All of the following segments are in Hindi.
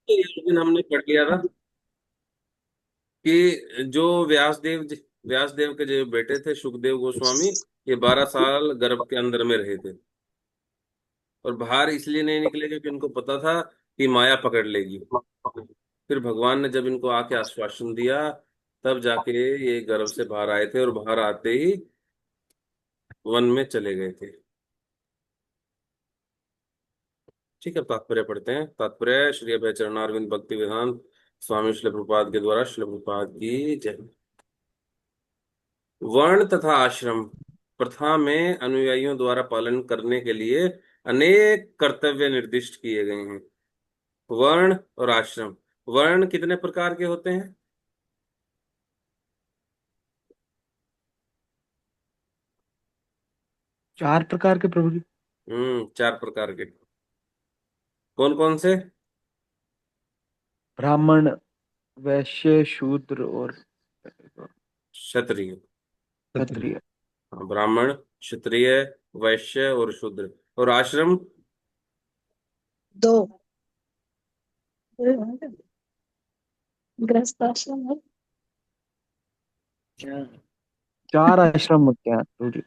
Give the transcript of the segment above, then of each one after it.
ये उस दिन हमने पढ़ लिया था कि जो व्यासदेव के जो बेटे थे सुखदेव गोस्वामी, ये 12 साल गर्भ के अंदर में रहे थे। और बाहर इसलिए नहीं निकले क्योंकि उनको पता था कि माया पकड़ लेगी। फिर भगवान ने जब इनको आके आश्वासन दिया, तब जाके ये गर्भ से बाहर आए थे, और बाहर आते ही वन में चले गए थे। ठीक है, तात्पर्य पढ़ते हैं। तात्पर्य: श्री अभय चरणारविंद भक्ति वेदांत स्वामी श्री प्रभुपाद के द्वारा श्री प्रभुपाद की जय। वर्ण तथा आश्रम प्रथा में अनुयायियों द्वारा पालन करने के लिए अनेक कर्तव्य निर्दिष्ट किए गए हैं। वर्ण और आश्रम। वर्ण कितने प्रकार के होते हैं? 4 प्रकार के प्रभु जी। 4 प्रकार के। कौन कौन से? ब्राह्मण, वैश्य, शूद्र और क्षत्रिय। क्षत्रिय। हाँ, ब्राह्मण, क्षत्रिय, वैश्य और शूद्र। और आश्रम? दो। गृहस्थ आश्रम है। 4 आश्रम होते हैं प्रभु जी।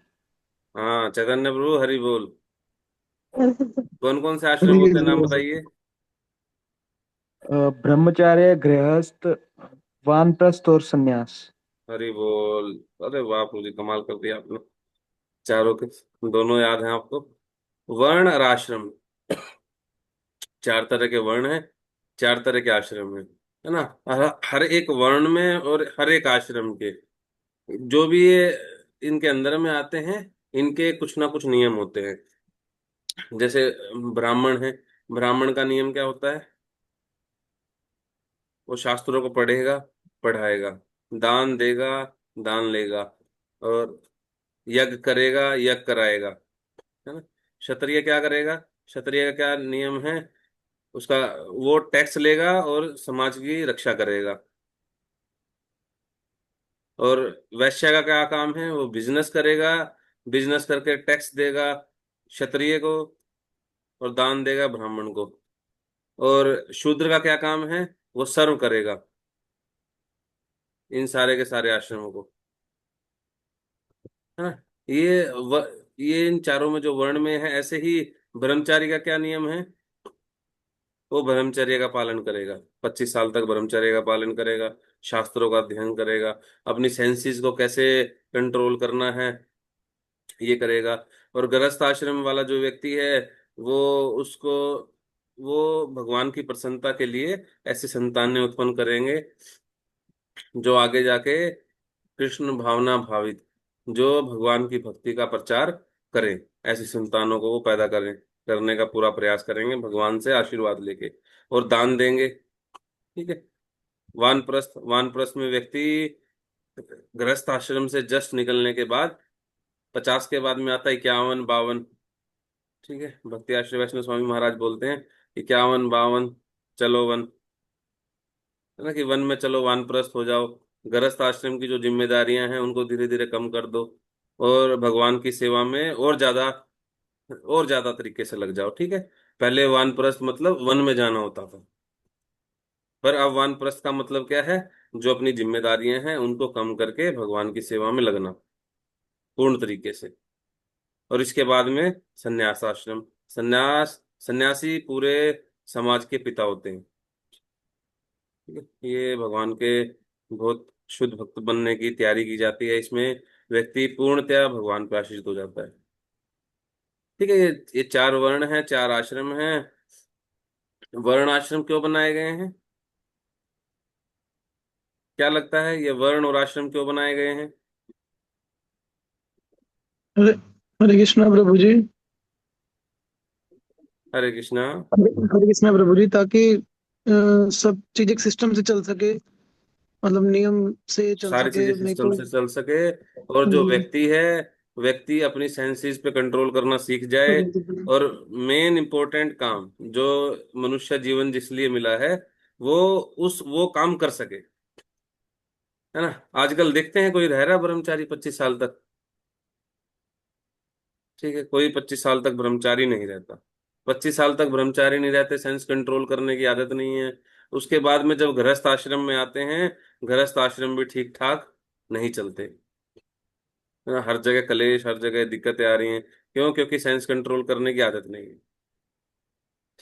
हाँ, चैतन्य प्रभु हरि बोल। कौन कौन से आश्रम प्रभु होते हैं, नाम जी, बताइए। ब्रह्मचार्य, गृहस्थ, वानप्रस्थ और सन्यास। हरि बोल। अरे वाह प्रभु जी, कमाल कर दिया आपने। चारों के दोनों याद हैं आपको। वर्ण और आश्रम, 4 तरह के वर्ण हैं, 4 तरह के आश्रम हैं, है ना। हर एक वर्ण में और हर एक आश्रम के जो भी ये इनके अंदर में आते हैं, इनके कुछ ना कुछ नियम होते हैं। जैसे ब्राह्मण है, ब्राह्मण का नियम क्या होता है? वो शास्त्रों को पढ़ेगा, पढ़ाएगा, दान देगा, दान लेगा, और यज्ञ करेगा, यज्ञ कराएगा, है ना। क्षत्रिय क्या करेगा? क्षत्रिय का क्या नियम है? उसका वो टैक्स लेगा और समाज की रक्षा करेगा। और वैश्य का क्या काम है? वो बिजनेस करेगा, बिजनेस करके टैक्स देगा क्षत्रिय को, और दान देगा ब्राह्मण को। और शूद्र का क्या काम है? वो सर्व करेगा इन सारे के सारे आश्रमों को, है ना। ये इन चारों में जो वर्ण में है, ऐसे ही ब्रह्मचारी का क्या नियम है? वो ब्रह्मचर्य का पालन करेगा, 25 साल तक ब्रह्मचर्य का पालन करेगा, शास्त्रों का अध्ययन करेगा, अपनी सेंसेस को कैसे कंट्रोल करना है ये करेगा। और गृहस्थ आश्रम वाला जो व्यक्ति है, वो उसको वो भगवान की प्रसन्नता के लिए ऐसी संतानें उत्पन्न करेंगे जो आगे जाके कृष्ण भावना भावित, जो भगवान की भक्ति का प्रचार करें। ऐसी संतानों को वो पैदा करें, करने का पूरा प्रयास करेंगे भगवान से आशीर्वाद लेके। और दान देंगे। ठीक है। वानप्रस्थ में व्यक्ति गृहस्थ आश्रम से जस्ट निकलने के बाद, 50 के बाद में आता है 51 52। ठीक है, भक्ति आश्रय वैष्णव स्वामी महाराज बोलते हैं 51 52, चलो वन, है ना, कि वन में चलो, वानप्रस्थ हो जाओ। गृहस्थ आश्रम की जो जिम्मेदारियां हैं उनको धीरे धीरे कम कर दो, और भगवान की सेवा में और ज्यादा तरीके से लग जाओ। ठीक है। पहले वानप्रस्थ मतलब वन में जाना होता था, पर अब वानप्रस्थ का मतलब क्या है? जो अपनी जिम्मेदारियां हैं उनको कम करके भगवान की सेवा में लगना पूर्ण तरीके से। और इसके बाद में संन्यास आश्रम। सन्यासी पूरे समाज के पिता होते हैं। ठीक है, ये भगवान के बहुत शुद्ध भक्त बनने की तैयारी की जाती है। इसमें व्यक्ति पूर्णतया भगवान पे आश्रित हो जाता है। ठीक है, ये 4 वर्ण हैं, 4 आश्रम हैं। वर्ण आश्रम क्यों बनाए गए हैं? क्या लगता है, ये वर्ण और आश्रम क्यों बनाए गए हैं? हरे हरे कृष्णा प्रभु जी। हरे कृष्णा। हरे कृष्णा प्रभु जी, ताकि सब चीज एक सिस्टम से चल सके, मतलब नियम से चल सारी सके, चीजें नहीं सिस्टम तो। से चल सके, और जो हम्म, व्यक्ति है, व्यक्ति अपनी सेंसेस पे कंट्रोल करना सीख जाए। और मेन इंपॉर्टेंट काम जो मनुष्य जीवन जिस लिए मिला है, वो वो काम कर सके, है ना। आजकल देखते हैं कोई रह रहा ब्रह्मचारी 25 साल तक? ठीक है, कोई 25 साल तक ब्रह्मचारी नहीं रहता। 25 साल तक ब्रह्मचारी नहीं रहते, सेंस कंट्रोल करने की आदत नहीं है। उसके बाद में जब गृहस्थ आश्रम में आते हैं, गृहस्थ आश्रम भी ठीक ठाक नहीं चलते। हर जगह कलेश, हर जगह दिक्कतें आ रही हैं। क्यों? क्योंकि सेंस कंट्रोल करने की आदत नहीं है।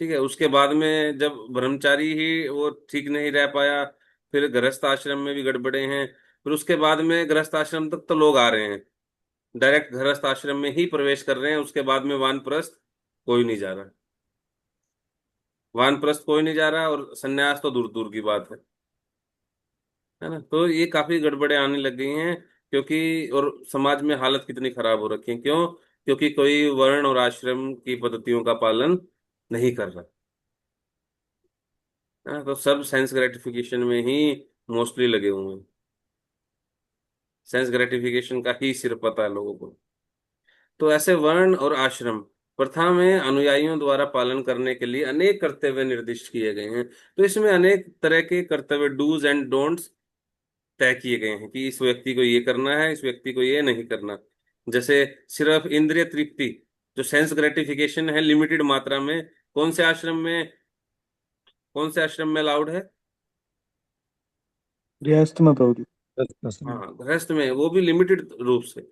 ठीक है। उसके बाद में जब ब्रह्मचारी ही वो ठीक नहीं रह पाया, फिर गृहस्थ आश्रम में भी गड़बड़े हैं। फिर उसके बाद में गृहस्थ आश्रम तक तो लोग आ रहे हैं, डायरेक्ट गृहस्थ आश्रम में ही प्रवेश कर रहे हैं। उसके बाद में वानप्रस्थ कोई नहीं जा रहा। वानप्रस्थ कोई नहीं जा रहा, और सन्यास तो दूर दूर की बात है ना। तो ये काफी गड़बड़े आने लग गई हैं। क्योंकि और समाज में हालत कितनी खराब हो रखी है, क्यों? क्योंकि कोई वर्ण और आश्रम की पद्धतियों का पालन नहीं कर रहा है ना। तो सब सेंस ग्रेटिफिकेशन में ही मोस्टली लगे हुए हैं। सेंस ग्रेटिफिकेशन का ही सिर्फ पता है लोगों को। तो ऐसे वर्ण और आश्रम प्रथा में अनुयायियों द्वारा पालन करने के लिए अनेक कर्तव्य निर्दिष्ट किए गए हैं। तो इसमें अनेक तरह के कर्तव्य, डूज एंड डोंट्स तय किए गए हैं कि इस व्यक्ति को ये करना है, इस व्यक्ति को ये नहीं करना। जैसे सिर्फ इंद्रिय तृप्ति, जो सेंस ग्रेटिफिकेशन है, लिमिटेड मात्रा में कौन से आश्रम में, कौन से आश्रम में अलाउड है? गृहस्थ में प्रभु जी। हाँ, गृहस्थ में, वो भी लिमिटेड रूप से।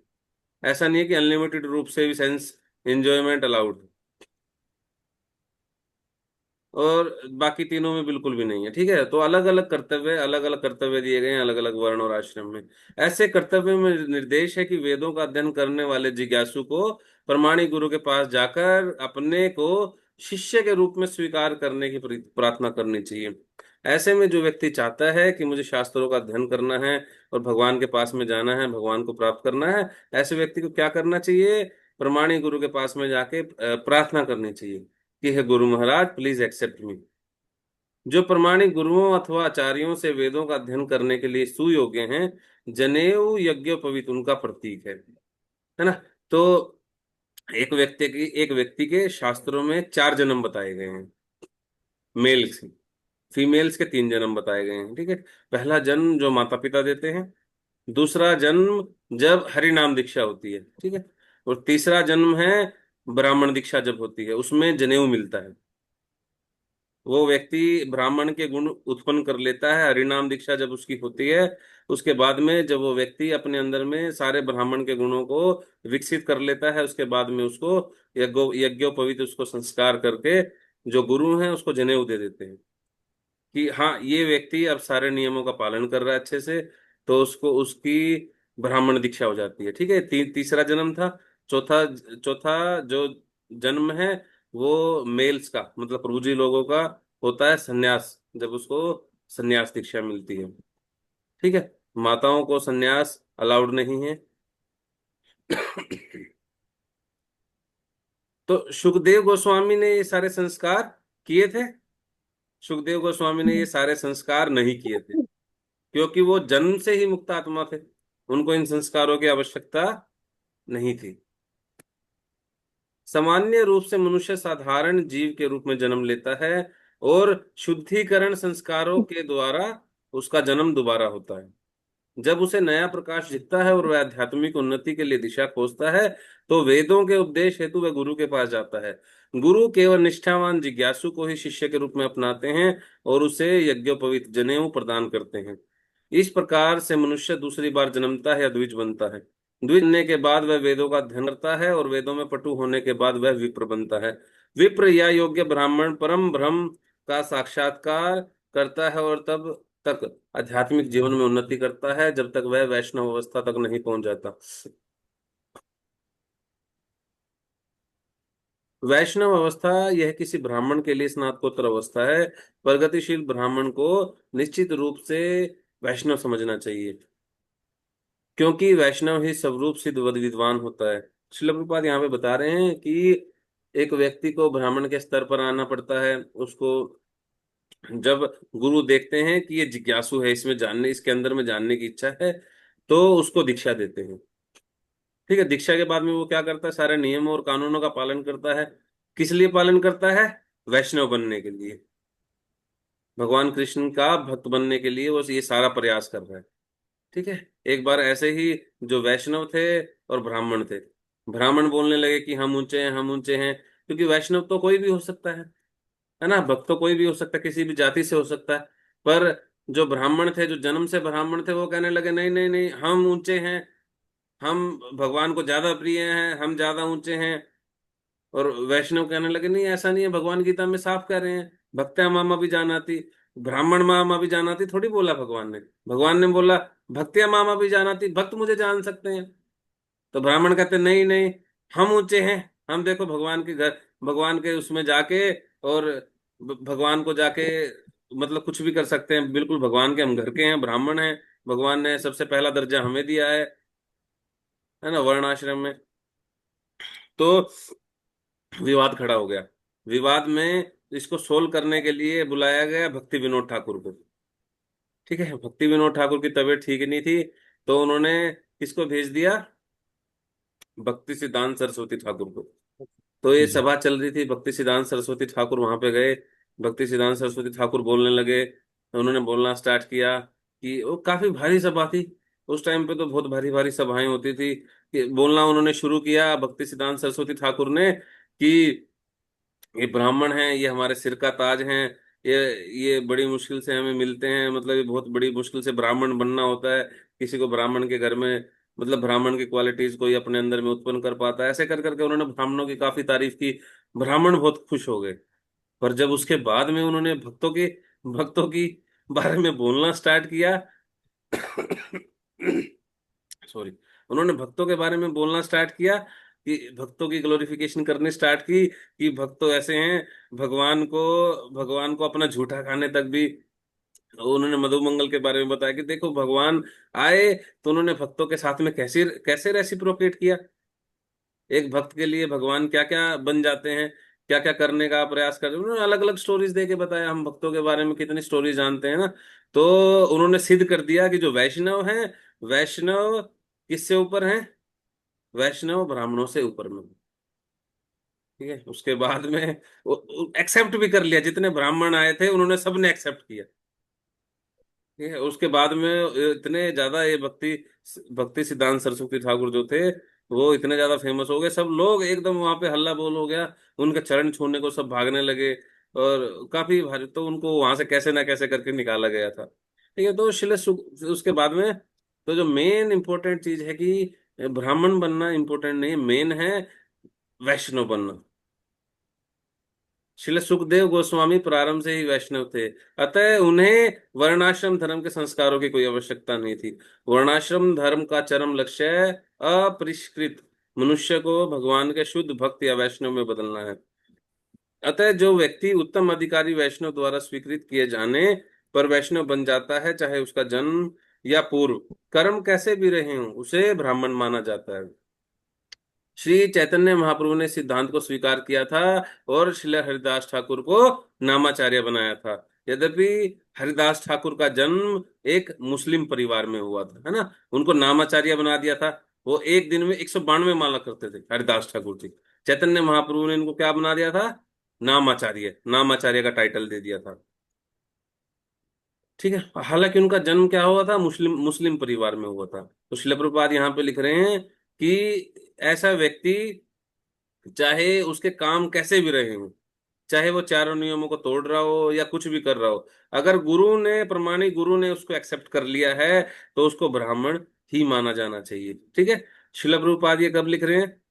ऐसा नहीं है कि अनलिमिटेड रूप से भी सेंस एंजॉयमेंट अलाउड, और बाकी तीनों में बिल्कुल भी नहीं है। ठीक है। तो अलग अलग कर्तव्य दिए गए हैं, अलग अलग वर्ण और आश्रम में। ऐसे कर्तव्य में निर्देश है कि वेदों का अध्ययन करने वाले जिज्ञासु को प्रमाणिक गुरु के पास जाकर अपने को शिष्य के रूप में स्वीकार करने की प्रार्थना करनी चाहिए। ऐसे में जो व्यक्ति चाहता है कि मुझे शास्त्रों का अध्ययन करना है और भगवान के पास में जाना है, भगवान को प्राप्त करना है, ऐसे व्यक्ति को क्या करना चाहिए? प्रमाणिक गुरु के पास में जाके प्रार्थना करनी चाहिए कि हे गुरु महाराज, प्लीज एक्सेप्ट मी। जो प्रमाणिक गुरुओं अथवा आचार्यों से वेदों का अध्ययन करने के लिए सुयोग्य हैं, जनेऊ यज्ञोपवीत उनका प्रतीक है ना। तो एक व्यक्ति के शास्त्रों में 4 जन्म बताए गए हैं। मेल्स, फीमेल्स के 3 जन्म बताए गए हैं। ठीक है। पहला जन्म जो माता पिता देते हैं, दूसरा जन्म जब हरि नाम दीक्षा होती है, ठीक है, और तीसरा जन्म है ब्राह्मण दीक्षा जब होती है, उसमें जनेऊ मिलता है। वो व्यक्ति ब्राह्मण के गुण उत्पन्न कर लेता है, हरिनाम दीक्षा जब उसकी होती है। उसके बाद में जब वो व्यक्ति अपने अंदर में सारे ब्राह्मण के गुणों को विकसित कर लेता है, उसके बाद में उसको यज्ञोपवीत उसको संस्कार करके जो गुरु हैं उसको जनेऊ दे देते हैं कि हाँ, ये व्यक्ति अब सारे नियमों का पालन कर रहा है अच्छे से। तो उसको उसकी ब्राह्मण दीक्षा हो जाती है। ठीक है। तीसरा जन्म था। चौथा चौथा जो जन्म है वो मेल्स का, मतलब प्रभुजी लोगों का होता है सन्यास, जब उसको सन्यास दीक्षा मिलती है। ठीक है। माताओं को सन्यास अलाउड नहीं है। तो सुखदेव गोस्वामी ने ये सारे संस्कार किए थे? सुखदेव गोस्वामी ने ये सारे संस्कार नहीं किए थे, क्योंकि वो जन्म से ही मुक्त आत्मा थे। उनको इन संस्कारों की आवश्यकता नहीं थी। सामान्य रूप से मनुष्य साधारण जीव के रूप में जन्म लेता है, और शुद्धिकरण संस्कारों के द्वारा उसका जन्म दोबारा होता है। जब उसे नया प्रकाश दिखता है और वह आध्यात्मिक उन्नति के लिए दिशा खोजता है, तो वेदों के उपदेश हेतु वह गुरु के पास जाता है। गुरु केवल निष्ठावान जिज्ञासु को ही शिष्य के रूप में अपनाते हैं और उसे यज्ञोपवीत जनेऊ प्रदान करते हैं। इस प्रकार से मनुष्य दूसरी बार जन्मता है या द्विज बनता है। द्विज बनने के बाद वह वेदों का अध्ययन करता है, और वेदों में पटु होने के बाद वह विप्र बनता है। विप्र या योग्य ब्राह्मण परम ब्रह्म का साक्षात्कार करता है, और तब तक आध्यात्मिक जीवन में उन्नति करता है जब तक वह वैष्णव अवस्था तक नहीं पहुंच जाता। वैष्णव अवस्था यह किसी ब्राह्मण के लिए स्नातकोत्तर अवस्था है। प्रगतिशील ब्राह्मण को निश्चित रूप से वैष्णव समझना चाहिए, क्योंकि वैष्णव ही स्वरूप सिद्ध विद्वान होता है। श्रील प्रभुपाद यहाँ पे बता रहे हैं कि एक व्यक्ति को ब्राह्मण के स्तर पर आना पड़ता है। उसको जब गुरु देखते हैं कि ये जिज्ञासु है, इसमें जानने, इसके अंदर में जानने की इच्छा है, तो उसको दीक्षा देते हैं। ठीक है। दीक्षा के बाद में वो क्या करता है? सारे नियमों और कानूनों का पालन करता है। किस लिए पालन करता है? वैष्णव बनने के लिए, भगवान कृष्ण का भक्त बनने के लिए वो ये सारा प्रयास कर रहा है। ठीक है। एक बार ऐसे ही जो वैष्णव थे और ब्राह्मण थे, ब्राह्मण बोलने लगे कि हम ऊंचे हैं, हम ऊंचे हैं। क्योंकि वैष्णव तो कोई भी हो सकता है ना, भक्त तो कोई भी हो सकता है, किसी भी जाति से हो सकता है। पर जो ब्राह्मण थे, जो जन्म से ब्राह्मण थे, वो कहने लगे नहीं नहीं नहीं, हम ऊंचे हैं, हम भगवान को ज्यादा प्रिय हैं, हम ज्यादा ऊंचे हैं। और वैष्णव कहने लगे नहीं, ऐसा नहीं है, भगवान गीता में साफ कह रहे हैं, भक्त्या माम भी जानाति, ब्राह्मण माम भी जानाति थोड़ी बोला भगवान ने। भगवान ने बोला भक्त्या माम भी जानाति, भक्त मुझे जान सकते हैं। तो ब्राह्मण कहते नहीं नहीं, हम ऊंचे हैं, हम देखो भगवान के घर, भगवान के उसमें जाके, और भगवान को जाके मतलब कुछ भी कर सकते हैं, बिल्कुल भगवान के हम घर के हैं, ब्राह्मण हैं, भगवान ने सबसे पहला दर्जा हमें दिया है ना, वर्ण आश्रम में। तो विवाद खड़ा हो गया। विवाद में इसको सोल्व करने के लिए बुलाया गया भक्ति विनोद ठाकुर को। ठीक है, भक्ति विनोद ठाकुर की तबीयत ठीक नहीं थी, तो उन्होंने किसको भेज दिया, भक्ति सिद्धांत सरस्वती ठाकुर को। तो ये जी। सभा चल रही थी, भक्ति सिद्धांत सरस्वती ठाकुर वहां पे गए। भक्ति सिद्धांत सरस्वती ठाकुर बोलने लगे, उन्होंने बोलना स्टार्ट किया कि वो काफी भारी सभा थी। उस टाइम पे तो बहुत भारी भारी सभाएं होती थी। कि बोलना उन्होंने शुरू किया भक्ति सिद्धांत सरस्वती ठाकुर ने कि ये ब्राह्मण हैं, ये हमारे सिर का ताज हैं, ये ये बड़ी मुश्किल से हमें मिलते हैं, मतलब ये बहुत बड़ी मुश्किल से ब्राह्मण बनना होता है, किसी को ब्राह्मण के घर में, मतलब ब्राह्मण की क्वालिटीज को ये अपने अंदर में उत्पन्न कर पाता है। ऐसे कर करके उन्होंने ब्राह्मणों की काफी तारीफ की। ब्राह्मण बहुत खुश हो गए। पर जब उसके बाद में उन्होंने भक्तों की बारे में बोलना स्टार्ट किया, सॉरी, उन्होंने भक्तों के बारे में बोलना स्टार्ट किया, कि भक्तों की ग्लोरिफिकेशन करनी स्टार्ट की, कि भक्त तो ऐसे हैं, भगवान को अपना झूठा खाने तक भी। उन्होंने मधुमंगल के बारे में बताया कि देखो भगवान आए तो उन्होंने भक्तों के साथ में कैसे कैसे रेसिप्रोकेट किया। एक भक्त के लिए भगवान क्या क्या बन जाते हैं, क्या क्या करने का प्रयास करते हैं, उन्होंने अलग अलग स्टोरीज दे के बताया। हम भक्तों के बारे में कितनी स्टोरी जानते हैं ना। तो उन्होंने सिद्ध कर दिया कि जो वैष्णव हैं, वैष्णव किससे ऊपर हैं, वैष्णव ब्राह्मणों से ऊपर में। ठीक है, उसके बाद में एक्सेप्ट भी कर लिया, जितने ब्राह्मण आए थे उन्होंने सबने एक्सेप्ट किया। ठीक है, उसके बाद में इतने ज्यादा ये भक्ति भक्ति सिद्धांत सरस्वती ठाकुर जो थे, वो इतने ज्यादा फेमस हो गए, सब लोग एकदम वहां पे हल्ला बोल हो गया, उनके चरण छूने को सब भागने लगे। और काफी भारी, तो उनको वहां से कैसे ना कैसे करके निकाला गया था। ठीक है, तो उसके बाद में, तो जो मेन इंपॉर्टेंट चीज है कि ब्राह्मण बनना इंपॉर्टेंट नहीं, मेन है वैष्णव बनना। श्रील सुखदेव गोस्वामी प्रारंभ से ही वैष्णव थे, अतः उन्हें वर्णाश्रम धर्म के संस्कारों की कोई आवश्यकता नहीं थी। वर्णाश्रम धर्म का चरम लक्ष्य अपरिष्कृत मनुष्य को भगवान के शुद्ध भक्त या वैष्णव में बदलना है। अतः जो व्यक्ति उत्तम अधिकारी वैष्णव द्वारा स्वीकृत किए जाने पर वैष्णव बन जाता है, चाहे उसका जन्म या पूर्व कर्म कैसे भी रहे हों, उसे ब्राह्मण माना जाता है। श्री चैतन्य महाप्रभु ने सिद्धांत को स्वीकार किया था और श्रील हरिदास ठाकुर को नामाचार्य बनाया था। यद्यपि हरिदास ठाकुर का जन्म एक मुस्लिम परिवार में हुआ था, है ना, उनको नामाचार्य बना दिया था। वो एक दिन में 192 माला करते थे हरिदास ठाकुर जी। चैतन्य महाप्रभु ने इनको क्या बना दिया था, नामाचार्य, नामाचार्य का टाइटल दे दिया था। ठीक है, हालांकि उनका जन्म क्या हुआ था, मुस्लिम मुस्लिम परिवार में हुआ था। तो श्रील प्रभुपाद यहाँ पे लिख रहे हैं कि ऐसा व्यक्ति, चाहे उसके काम कैसे भी रहे हो, चाहे वो चारों नियमों को तोड़ रहा हो या कुछ भी कर रहा हो, अगर गुरु ने, प्रमाणिक गुरु ने उसको एक्सेप्ट कर लिया है, तो उसको ब्राह्मण ही माना जाना चाहिए। ठीक है, श्रील प्रभुपाद ये कब लिख रहे हैं,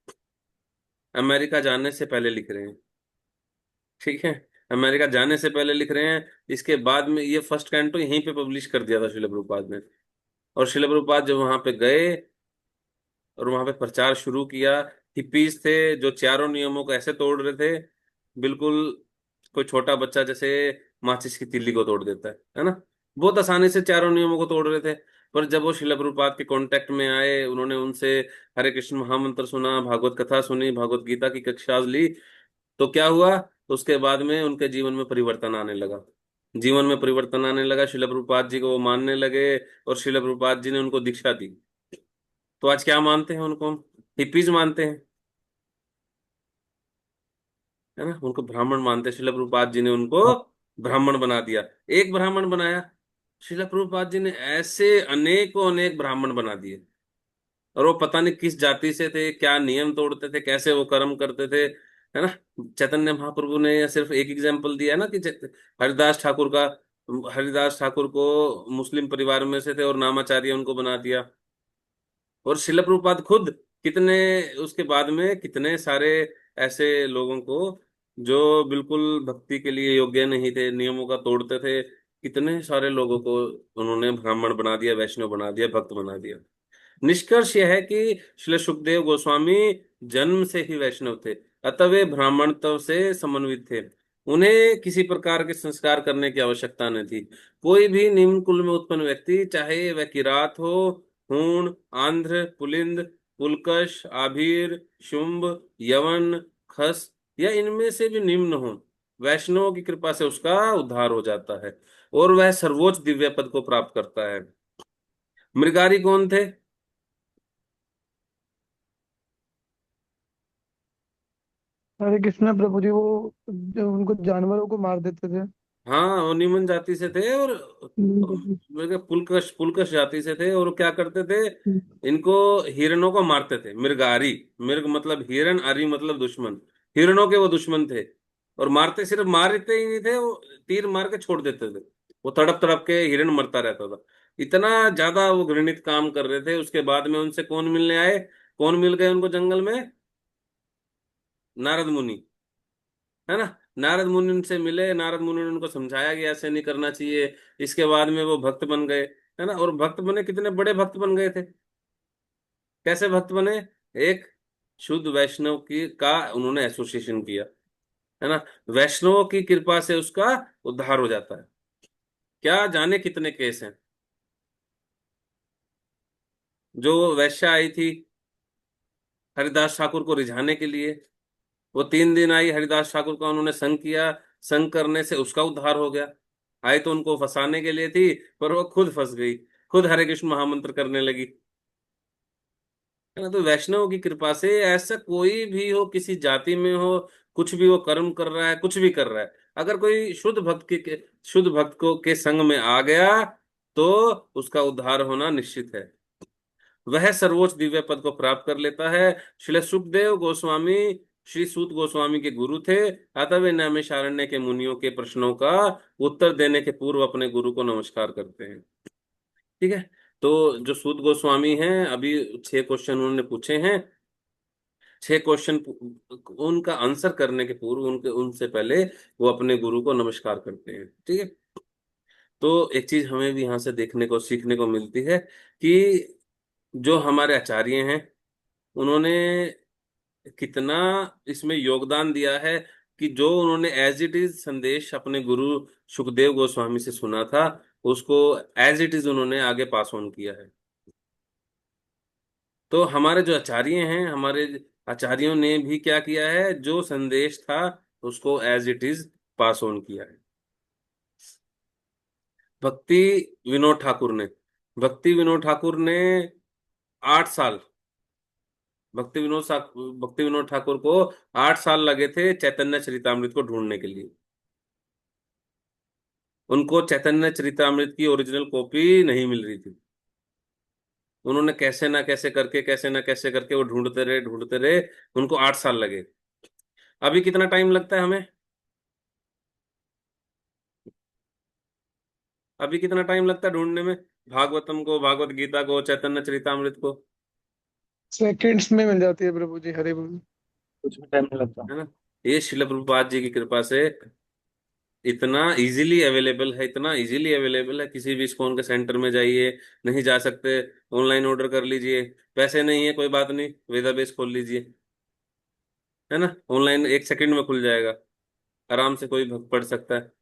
अमेरिका जाने से पहले लिख रहे हैं। ठीक है, अमेरिका जाने से पहले लिख रहे हैं। इसके बाद में ये फर्स्ट कैंटो यहीं पे पब्लिश कर दिया था श्रील प्रभुपाद ने। और श्रील प्रभुपाद जब वहां पे गए और वहां पे प्रचार शुरू किया, हिप्पीज थे जो चारों नियमों को ऐसे तोड़ रहे थे, बिल्कुल कोई छोटा बच्चा जैसे माचिस की तीली को तोड़ देता है ना, बहुत आसानी से चारों नियमों को तोड़ रहे थे। पर जब वो श्रील प्रभुपाद के कांटेक्ट में आए, उन्होंने उनसे हरे कृष्ण महामंत्र सुना, भागवत कथा सुनी, भागवत गीता की कक्षा ली, तो क्या हुआ, उसके बाद में उनके जीवन में परिवर्तन आने लगा। जीवन में परिवर्तन आने लगा, श्रील प्रभुपाद जी को वो मानने लगे, और श्रील प्रभुपाद जी ने उनको दीक्षा दी। तो आज क्या मानते हैं उनको, हम हिप्पीज मानते हैं, है ना, उनको ब्राह्मण मानते हैं। श्रील प्रभुपाद जी ने उनको ब्राह्मण बना दिया। एक ब्राह्मण बनाया, श्रील प्रभुपाद जी ने ऐसे अनेकों अनेक ब्राह्मण बना दिए। और वो पता नहीं किस जाति से थे, क्या नियम तोड़ते थे, कैसे वो कर्म करते थे, है ना। चैतन्य महाप्रभु ने सिर्फ एक एग्जाम्पल दिया ना कि हरिदास ठाकुर का, हरिदास ठाकुर को मुस्लिम परिवार में से थे और नामाचार्य उनको बना दिया। और शिल प्रभुपाद खुद कितने, उसके बाद में कितने सारे ऐसे लोगों को जो बिल्कुल भक्ति के लिए योग्य नहीं थे, नियमों का तोड़ते थे, कितने सारे लोगों को उन्होंने ब्राह्मण बना दिया, वैष्णव बना दिया, भक्त बना दिया। निष्कर्ष यह है कि श्री सुखदेव गोस्वामी जन्म से ही वैष्णव थे, अतः वे ब्राह्मणत्व से समन्वित थे। उन्हें किसी प्रकार के संस्कार करने की आवश्यकता नहीं थी। कोई भी निम्न कुल में उत्पन्न व्यक्ति, चाहे वह किरात हो, हूण, आंध्र, पुलिंद, पुलकश, आभीर, शुंभ, यवन, खस या इनमें से भी निम्न हो, वैष्णव की कृपा से उसका उद्धार हो जाता है और वह सर्वोच्च दिव्य पद को प्राप्त करता है। मृगारी कौन थे? हरे कृष्णा प्रभु जी, वो जो उनको जानवरों को मार देते थे। हाँ, वो निमन जाति से थे और हम्म। पुलकश पुलकश जाति से थे। और वो क्या करते थे, इनको हिरणों को मारते थे। मृगारी, मृग मतलब हिरण, अरि मतलब दुश्मन, हिरणों के वो दुश्मन थे। और मारते, सिर्फ मारते ही नहीं थे, वो तीर मार के छोड़ देते थे। वो तड़प तड़प के हिरण मरता रहता था। इतना ज्यादा वो घृणित काम कर रहे थे। उसके बाद में उनसे कौन मिलने आए, कौन मिल गए उनको जंगल में? नारद मुनि, है ना। नारद मुनि उनसे मिले, नारद मुनि ने उनको समझाया कि ऐसे नहीं करना चाहिए। इसके बाद में वो भक्त बन गए, है ना। और भक्त बने, कितने बड़े भक्त बन गए थे। कैसे भक्त बने? एक शुद्ध वैष्णव की का उन्होंने एसोसिएशन किया, है ना। वैष्णवों की कृपा से उसका उद्धार हो जाता है। क्या जाने कितने केस हैं। जो वैश्या आई थी हरिदास ठाकुर को रिझाने के लिए, वो 3 दिन आई, हरिदास ठाकुर का उन्होंने संग किया, संग करने से उसका उद्धार हो गया। आई तो उनको फंसाने के लिए थी, पर वो खुद फंस गई, खुद हरे कृष्ण महामंत्र करने लगी, है ना। तो वैष्णव की कृपा से ऐसा कोई भी हो, किसी जाति में हो, कुछ भी वो कर्म कर रहा है, कुछ भी कर रहा है, अगर कोई शुद्ध भक्त शुद्ध भक्त को के संग में आ गया तो उसका उद्धार होना निश्चित है। वह सर्वोच्च दिव्य पद को प्राप्त कर लेता है। श्री सुखदेव गोस्वामी श्री सूत गोस्वामी के गुरु थे, अतः वे नैमिषारण्य के मुनियों के प्रश्नों का उत्तर देने के पूर्व अपने गुरु को नमस्कार करते हैं। ठीक है। तो जो सूत गोस्वामी हैं, अभी 6 क्वेश्चन उन्होंने पूछे हैं। 6 क्वेश्चन उनका आंसर करने के पूर्व, उनके उनसे पहले वो अपने गुरु को नमस्कार करते हैं। ठीक है। तो एक चीज हमें भी यहाँ से देखने को, सीखने को मिलती है कि जो हमारे आचार्य हैं, उन्होंने कितना इसमें योगदान दिया है कि जो उन्होंने एज इट इज संदेश अपने गुरु सुखदेव गोस्वामी से सुना था, उसको एज इट इज उन्होंने आगे पास ऑन किया है। तो हमारे जो आचार्य हैं, हमारे आचार्यों ने भी क्या किया है, जो संदेश था उसको as it is pass on किया है। भक्ति विनोद ठाकुर ने, भक्ति विनोद ठाकुर ने 8 साल, भक्ति विनोद ठाकुर को 8 साल लगे थे चैतन्य चरितामृत को ढूंढने के लिए। उनको चैतन्य चरितामृत की ओरिजिनल कॉपी नहीं मिल रही थी। उन्होंने कैसे ना कैसे करके, कैसे ना कैसे करके वो ढूंढते रहे, ढूंढते रहे। उनको 8 साल लगे। अभी कितना टाइम लगता है हमें? अभी कितना टाइम लगता है ढूंढने में, भागवतम को, भागवत गीता को, चैतन्य चरितामृत को, सेकंड्स में मिल जाती है प्रभु जी, हरे बोल। कुछ भी टाइम नहीं लगता। है ना। ये शिल प्रभुपाद जी की कृपा से इतना इजीली अवेलेबल है, इतना इजीली अवेलेबल है। किसी भी इस्कॉन के सेंटर में जाइए, नहीं जा सकते, ऑनलाइन ऑर्डर कर लीजिए। पैसे नहीं है कोई बात नहीं, वेदाबेस खोल लीजिए, है ना। ऑनलाइन 1 सेकंड में खुल जाएगा, आराम से कोई भक्त पढ़ सकता है।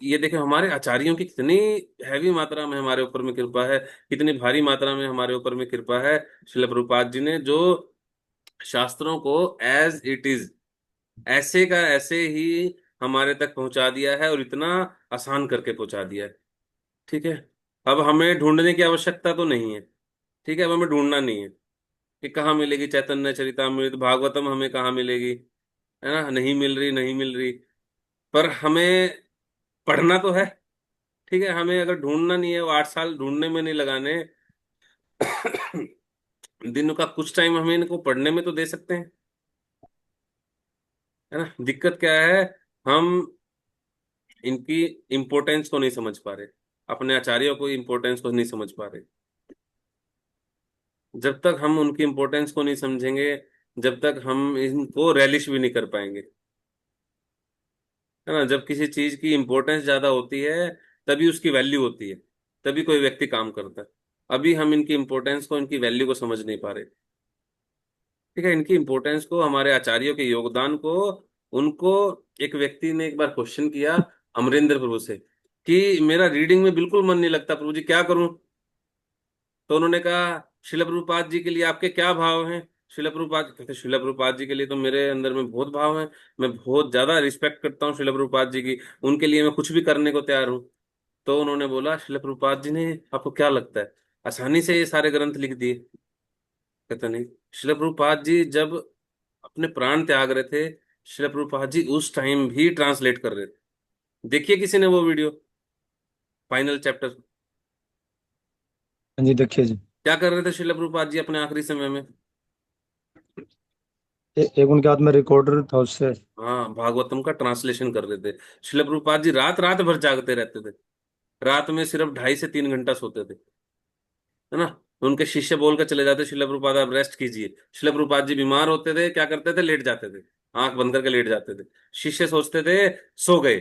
ये देखो हमारे आचार्यों की कितनी हैवी मात्रा में हमारे ऊपर में कृपा है, कितनी भारी मात्रा में हमारे ऊपर में कृपा है। श्रील प्रभुपाद जी ने जो शास्त्रों को एज इट इज, ऐसे का ऐसे ही हमारे तक पहुंचा दिया है, और इतना आसान करके पहुंचा दिया है। ठीक है। अब हमें ढूंढने की आवश्यकता तो नहीं है। ठीक है, अब हमें ढूंढना नहीं है कि कहाँ मिलेगी चैतन्य चरितामृत, भागवतम हमें कहाँ मिलेगी, है ना। नहीं मिल रही, नहीं मिल रही, पर हमें पढ़ना तो है। ठीक है, हमें अगर ढूंढना नहीं है, वो 8 साल ढूंढने में नहीं लगाने, दिन का कुछ टाइम हमें इनको पढ़ने में तो दे सकते हैं। है ना। दिक्कत क्या है, हम इनकी इम्पोर्टेंस को नहीं समझ पा रहे, अपने आचार्यों को इम्पोर्टेंस को नहीं समझ पा रहे। जब तक हम उनकी इम्पोर्टेंस को नहीं समझेंगे, जब तक हम इनको रैलिश भी नहीं कर पाएंगे, है ना। जब किसी चीज की इम्पोर्टेंस ज्यादा होती है, तभी उसकी वैल्यू होती है, तभी कोई व्यक्ति काम करता है। अभी हम इनकी इम्पोर्टेंस को, इनकी वैल्यू को समझ नहीं पा रहे। ठीक है, इनकी इम्पोर्टेंस को, हमारे आचार्यों के योगदान को, उनको। एक व्यक्ति ने एक बार क्वेश्चन किया अमरेंद्र प्रभु से कि मेरा रीडिंग में बिल्कुल मन नहीं लगता प्रभु जी, क्या करूं। तो उन्होंने कहा शिला प्रभुपाद जी के लिए आपके क्या भाव हैं। शिला प्रभुपाद कहते, शिला प्रभुपाद जी के लिए तो मेरे अंदर में बहुत भाव है, मैं बहुत ज्यादा रिस्पेक्ट करता हूँ शिला प्रभुपाद जी की, उनके लिए मैं कुछ भी करने को तैयार हूँ। तो उन्होंने बोला शिला प्रभुपाद जी ने आपको क्या लगता है आसानी से ये सारे ग्रंथ लिख दिए। कहते नहीं, शिला प्रभुपाद जी जब अपने प्राण त्याग रहे थे, शिला प्रभुपाद जी उस टाइम भी ट्रांसलेट कर रहे थे। देखिए किसी ने वो वीडियो, फाइनल चैप्टर, हाँ जी, देखिए जी। क्या कर रहे थे शिला प्रभुपाद जी अपने आखिरी समय में। एक उनके हाथ में रिकॉर्डर था उससे। हाँ, भागवतम का ट्रांसलेशन कर रहे थे। शिला प्रभुपाद जी रात रात भर जागते रहते थे, रात में सिर्फ 2.5 से 3 घंटा सोते थे, है ना। उनके शिष्य बोल कर चले जाते शिला प्रभुपाद आप रेस्ट कीजिए। शिला प्रभुपाद जी बीमार होते थे, क्या करते थे, लेट जाते थे, आंख बंद करके लेट जाते थे। शिष्य सोचते थे सो गए।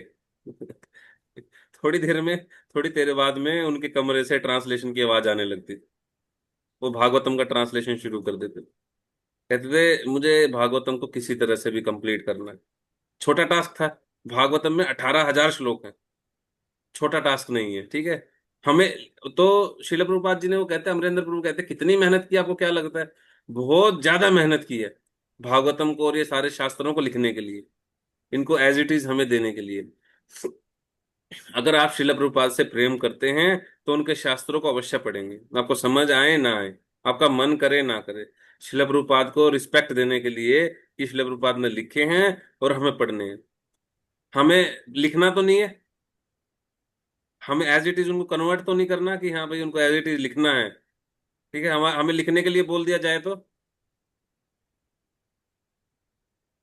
थोड़ी देर में, थोड़ी देर बाद में उनके कमरे से ट्रांसलेशन की आवाज आने लगती, वो भागवतम का ट्रांसलेशन शुरू कर देते। कहते थे मुझे भागवतम को किसी तरह से भी कंप्लीट करना है। छोटा टास्क था, भागवतम में 18,000 श्लोक हैं, छोटा टास्क नहीं है, ठीक है। हमें तो शिल प्रभुपाद जी ने, वो कहते हैं अमरेंद्र प्रभु कहते हैं कितनी मेहनत की आपको क्या लगता है, बहुत ज्यादा मेहनत की है भागवतम को और ये सारे शास्त्रों को लिखने के लिए, इनको एज इट इज हमें देने के लिए। अगर आप शिल प्रभुपाद से प्रेम करते हैं तो उनके शास्त्रों को अवश्य पढ़ेंगे, आपको समझ आए ना आए, आपका मन करे ना करे। शिल प्रभुपाद को रिस्पेक्ट देने के लिए कि शिल प्रभुपाद ने लिखे हैं और हमें पढ़ने हैं। हमें लिखना तो नहीं है, हमें एज इट इज उनको कन्वर्ट तो नहीं करना कि हाँ भाई उनको एज इट इज लिखना है। ठीक है, हमें लिखने के लिए बोल दिया जाए तो,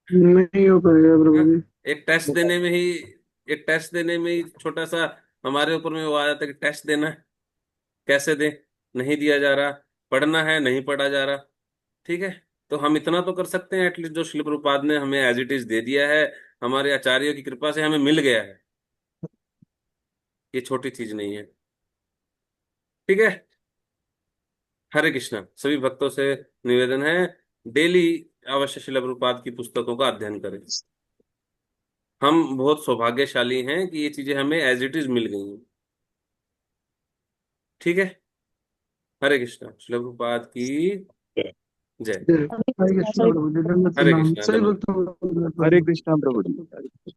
नहीं हो पाएगा हाँ, प्रभु जी। एक टेस्ट देने में ही, एक टेस्ट देने में ही छोटा सा हमारे ऊपर में वो आ जाता है कि टेस्ट देना है, कैसे दें, नहीं दिया जा रहा, पढ़ना है नहीं पढ़ा जा रहा। ठीक है, तो हम इतना तो कर सकते हैं एटलीस्ट, जो शिल प्रभुपाद ने हमें एज इट इज दे दिया है, हमारे आचार्यों की कृपा से हमें मिल गया है, ये छोटी चीज नहीं है। ठीक है, हरे कृष्णा। सभी भक्तों से निवेदन है, डेली अवश्य शिला प्रभुपाद की पुस्तकों का अध्ययन करें। हम बहुत सौभाग्यशाली हैं कि ये चीजें हमें एज इट इज मिल गई हैं। ठीक है, हरे कृष्णा, शिला प्रभुपाद की जय। हरे कृष्ण प्रभु जी, दंडवत हरे प्रणाम कृष्णा, सभी धन्यवाद। भक्तों को। हरे कृष्णा प्रभु जी।